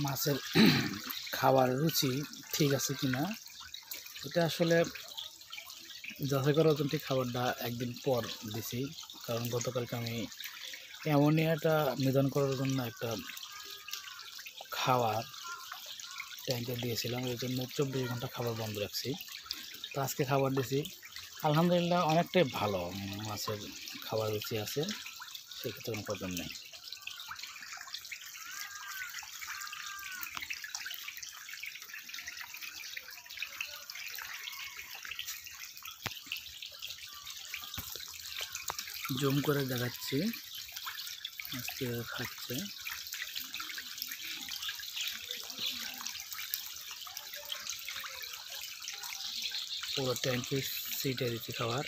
মাছের খাবার রুচি ঠিক আছে কিনা এটা আসলে যাচাই করার জন্য খাবারটা একদিন পর দিছি। কারণ গতকালকে আমি অ্যামোনিয়াটা নিধন করার জন্য একটা খাবার ট্যাঙ্কে দিয়েছিলাম, এই জন্য 24 ঘন্টা খাবার বন্ধ রাখছি। তো আজকে খাবার দিছি, আলহামদুলিল্লাহ অনেকটাই ভালো মাছের খাবার রুচি আছে, সেক্ষেত্রে কোনো প্রবলেম নেই। জুম করে দেখাচ্ছি আজকে খাচ্ছে। পুরো ট্যাঙ্কি সিটে দিচ্ছি খাবার।